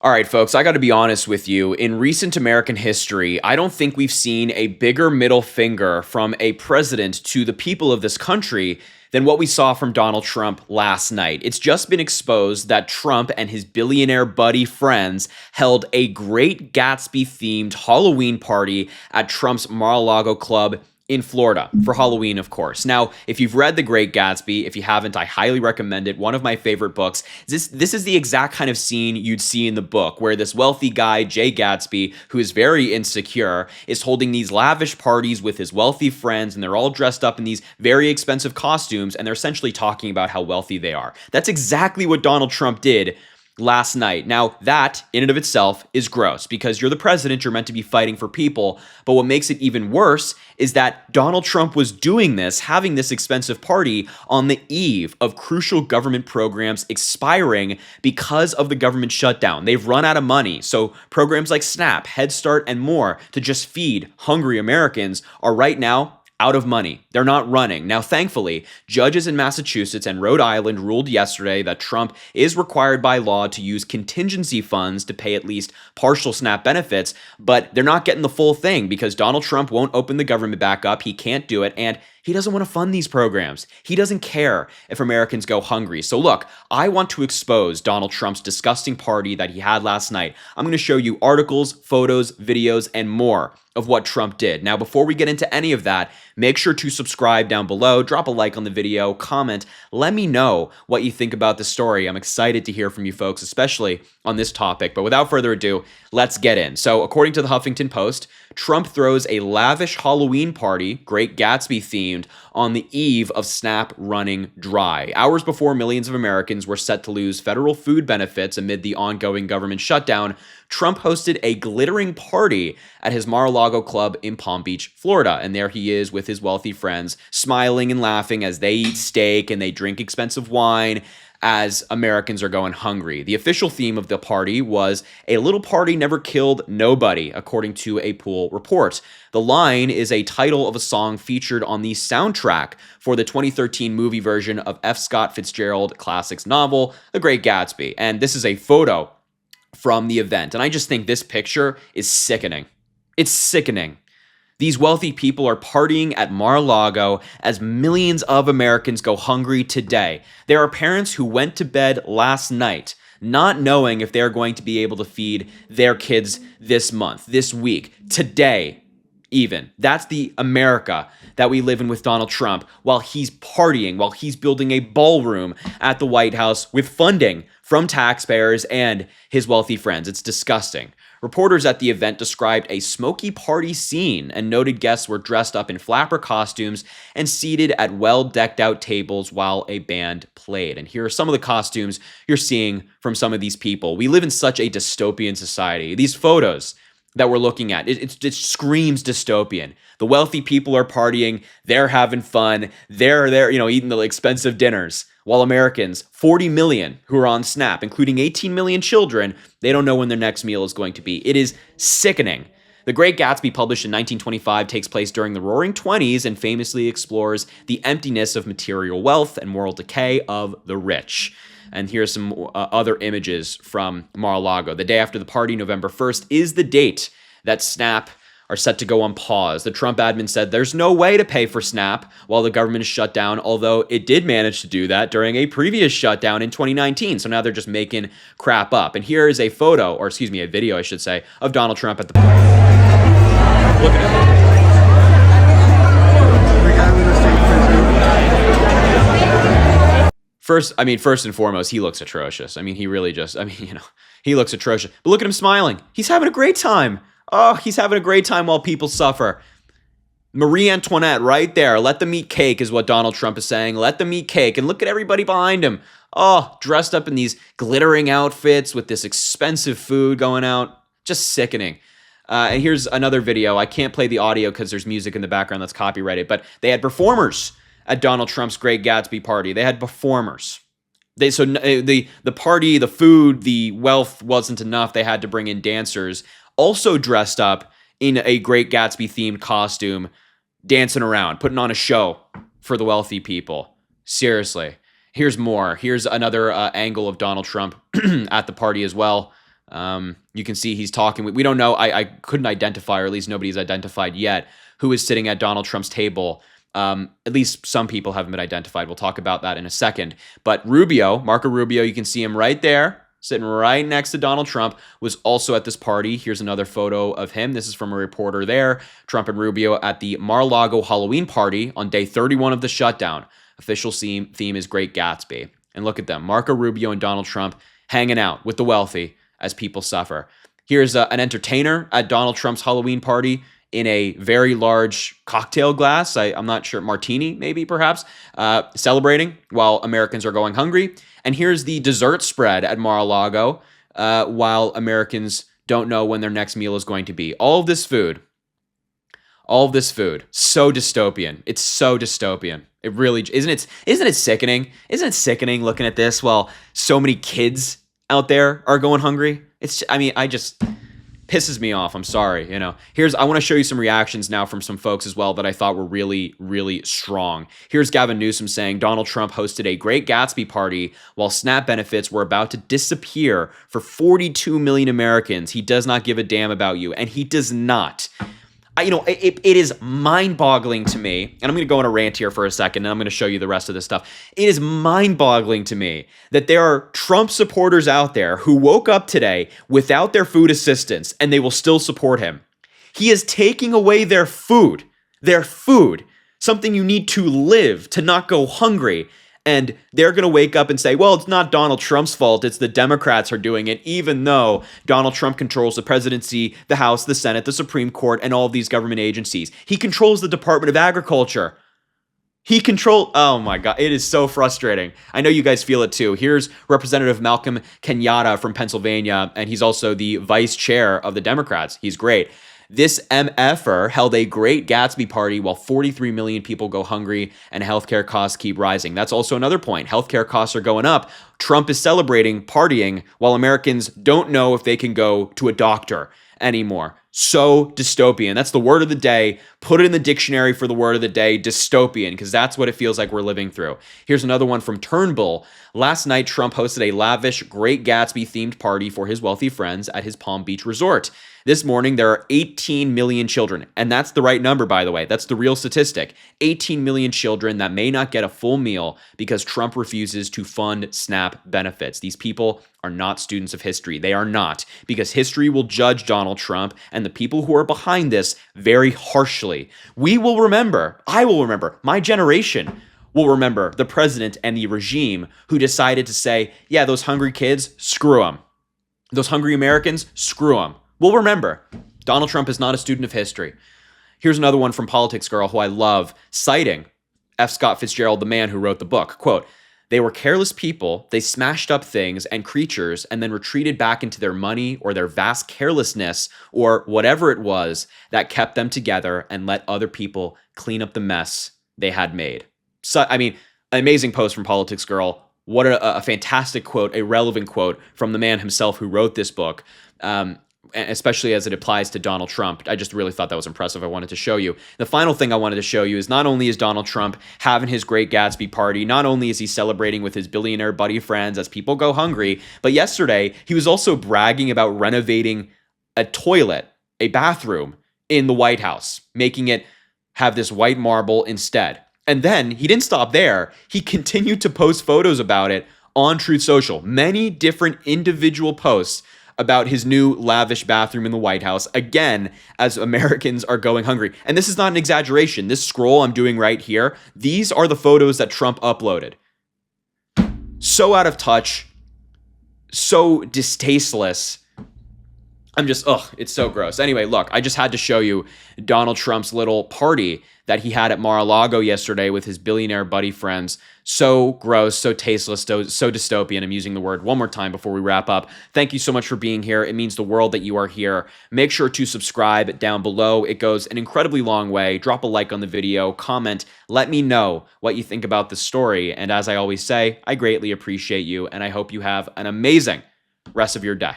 All right, folks, I got to be honest with you. In recent American history, I don't think we've seen a bigger middle finger from a president to the people of this country than what we saw from Donald Trump last night. It's just been exposed that Trump and his billionaire buddy friends held a Great Gatsby themed Halloween party at Trump's Mar-a-Lago club in Florida for Halloween, of course. Now, if you've read The Great Gatsby, if you haven't, I highly recommend it. One of my favorite books. This is the exact kind of scene you'd see in the book where this wealthy guy, Jay Gatsby, who is very insecure, is holding these lavish parties with his wealthy friends, and they're all dressed up in these very expensive costumes, and they're essentially talking about how wealthy they are. That's exactly what Donald Trump did last night. Now, that in and of itself is gross because you're the president, you're meant to be fighting for people. But what makes it even worse is that Donald Trump was doing this, having this expensive party on the eve of crucial government programs expiring because of the government shutdown. They've run out of money. So programs like SNAP, Head Start, and more to just feed hungry Americans are right now out of money. They're not running. Now, thankfully, judges in Massachusetts and Rhode Island ruled yesterday that Trump is required by law to use contingency funds to pay at least partial SNAP benefits, but they're not getting the full thing because Donald Trump won't open the government back up. He can't do it, and he doesn't want to fund these programs. He doesn't care if Americans go hungry. So look, I want to expose Donald Trump's disgusting party that he had last night. I'm going to show you articles, photos, videos, and more of what Trump did. Now, before we get into any of that, make sure to subscribe down below, drop a like on the video, comment, let me know what you think about the story. I'm excited to hear from you folks, especially on this topic. But without further ado, let's get in. So according to the Huffington Post, Trump throws a lavish Halloween party, Great Gatsby themed, on the eve of SNAP running dry. Hours before millions of Americans were set to lose federal food benefits amid the ongoing government shutdown, Trump hosted a glittering party at his Mar-a-Lago club in Palm Beach, Florida. And there he is with his wealthy friends, smiling and laughing as they eat steak and they drink expensive wine as Americans are going hungry. The official theme of the party was "A little party never killed nobody," according to a Pool report. The line is a title of a song featured on the soundtrack for the 2013 movie version of F. Scott Fitzgerald classic's novel, The Great Gatsby. And this is a photo from the event. And I just think this picture is sickening. It's sickening. These wealthy people are partying at Mar-a-Lago as millions of Americans go hungry today. There are parents who went to bed last night not knowing if they're going to be able to feed their kids this month, this week, today even. That's the America that we live in with Donald Trump while he's partying, while he's building a ballroom at the White House with funding from taxpayers and his wealthy friends. It's disgusting. Reporters at the event described a smoky party scene and noted guests were dressed up in flapper costumes and seated at well-decked out tables while a band played. And here are some of the costumes you're seeing from some of these people. We live in such a dystopian society. These photos that we're looking at, it screams dystopian. The wealthy people are partying, they're having fun, they're eating the expensive dinners. While Americans, 40 million who are on SNAP, including 18 million children, they don't know when their next meal is going to be. It is sickening. The Great Gatsby, published in 1925, takes place during the Roaring Twenties and famously explores the emptiness of material wealth and moral decay of the rich. And here's some other images from Mar-a-Lago. The day after the party, November 1st, is the date that SNAP are set to go on pause. The Trump admin said there's no way to pay for SNAP while the government is shut down, although it did manage to do that during a previous shutdown in 2019. So now they're just making crap up. And here is a photo, or excuse me, a video, I should say, of Donald Trump at the party. Look at him. First and foremost, he looks atrocious. He really just, he looks atrocious. But look at him smiling. He's having a great time. Oh, he's having a great time while people suffer. Marie Antoinette right there. Let them eat cake is what Donald Trump is saying. Let them eat cake. And look at everybody behind him. Oh, dressed up in these glittering outfits with this expensive food going out. Just sickening. And here's another video. I can't play the audio because there's music in the background that's copyrighted. But they had performers at Donald Trump's Great Gatsby party. They had performers. The party, the food, the wealth wasn't enough. They had to bring in dancers, also dressed up in a Great Gatsby themed costume, dancing around, putting on a show for the wealthy people. Seriously. Here's more. Here's another angle of Donald Trump at the party as well. You can see he's talking. We don't know. I couldn't identify, or at least nobody's identified yet, who is sitting at Donald Trump's table. At least some people haven't been identified. We'll talk about that in a second. But Rubio, Marco Rubio, you can see him right there, sitting right next to Donald Trump, was also at this party. Here's another photo of him. This is from a reporter there. Trump and Rubio at the Mar-a-Lago Halloween party on day 31 of the shutdown. Official theme is Great Gatsby. And look at them, Marco Rubio and Donald Trump hanging out with the wealthy as people suffer. Here's an entertainer at Donald Trump's Halloween party in a very large cocktail glass. I'm not sure, martini maybe perhaps, celebrating while Americans are going hungry. And here's the dessert spread at Mar-a-Lago while Americans don't know when their next meal is going to be. All of this food, so dystopian. It's so dystopian. It really isn't it sickening? Isn't it sickening looking at this while so many kids out there are going hungry? I just pisses me off. I'm sorry. I want to show you some reactions now from some folks as well that I thought were really, really strong. Here's Gavin Newsom saying Donald Trump hosted a Great Gatsby party while SNAP benefits were about to disappear for 42 million Americans. He does not give a damn about you, and he does not. It is mind-boggling to me, and I'm going to go on a rant here for a second, and I'm going to show you the rest of this stuff. It is mind-boggling to me that there are Trump supporters out there who woke up today without their food assistance, and they will still support him. He is taking away their food, something you need to live, to not go hungry. And they're going to wake up and say, well, it's not Donald Trump's fault. It's the Democrats are doing it, even though Donald Trump controls the presidency, the House, the Senate, the Supreme Court, and all of these government agencies. He controls the Department of Agriculture. Oh my God, it is so frustrating. I know you guys feel it too. Here's Representative Malcolm Kenyatta from Pennsylvania, and he's also the vice chair of the Democrats. He's great. This MFer held a Great Gatsby party while 43 million people go hungry and healthcare costs keep rising. That's also another point. Healthcare costs are going up. Trump is celebrating, partying, while Americans don't know if they can go to a doctor anymore. So dystopian. That's the word of the day. Put it in the dictionary for the word of the day, dystopian, because that's what it feels like we're living through. Here's another one from Turnbull. Last night, Trump hosted a lavish Great Gatsby themed party for his wealthy friends at his Palm Beach resort. This morning, there are 18 million children, and that's the right number, by the way. That's the real statistic. 18 million children that may not get a full meal because Trump refuses to fund SNAP benefits. These people are not students of history. They are not, because history will judge Donald Trump and the people who are behind this very harshly. We will remember, I will remember, my generation will remember the president and the regime who decided to say, yeah, those hungry kids, screw them. Those hungry Americans, screw them. We'll remember. Donald Trump is not a student of history. Here's another one from Politics Girl who I love, citing F. Scott Fitzgerald, the man who wrote the book. Quote, they were careless people. They smashed up things and creatures and then retreated back into their money or their vast carelessness or whatever it was that kept them together and let other people clean up the mess they had made. So, an amazing post from Politics Girl. What a fantastic quote, a relevant quote from the man himself who wrote this book. Especially as it applies to Donald Trump. I just really thought that was impressive. I wanted to show you. The final thing I wanted to show you is not only is Donald Trump having his Great Gatsby party, not only is he celebrating with his billionaire buddy friends as people go hungry, but yesterday he was also bragging about renovating a toilet, a bathroom in the White House, making it have this white marble instead. And then he didn't stop there. He continued to post photos about it on Truth Social. Many different individual posts about his new lavish bathroom in the White House, again, as Americans are going hungry. And this is not an exaggeration. This scroll I'm doing right here, these are the photos that Trump uploaded. So out of touch, so distasteless. It's so gross. Anyway, look, I just had to show you Donald Trump's little party that he had at Mar-a-Lago yesterday with his billionaire buddy friends. So gross, so tasteless, so dystopian. I'm using the word one more time before we wrap up. Thank you so much for being here. It means the world that you are here. Make sure to subscribe down below. It goes an incredibly long way. Drop a like on the video, comment, let me know what you think about the story. And as I always say, I greatly appreciate you, and I hope you have an amazing rest of your day.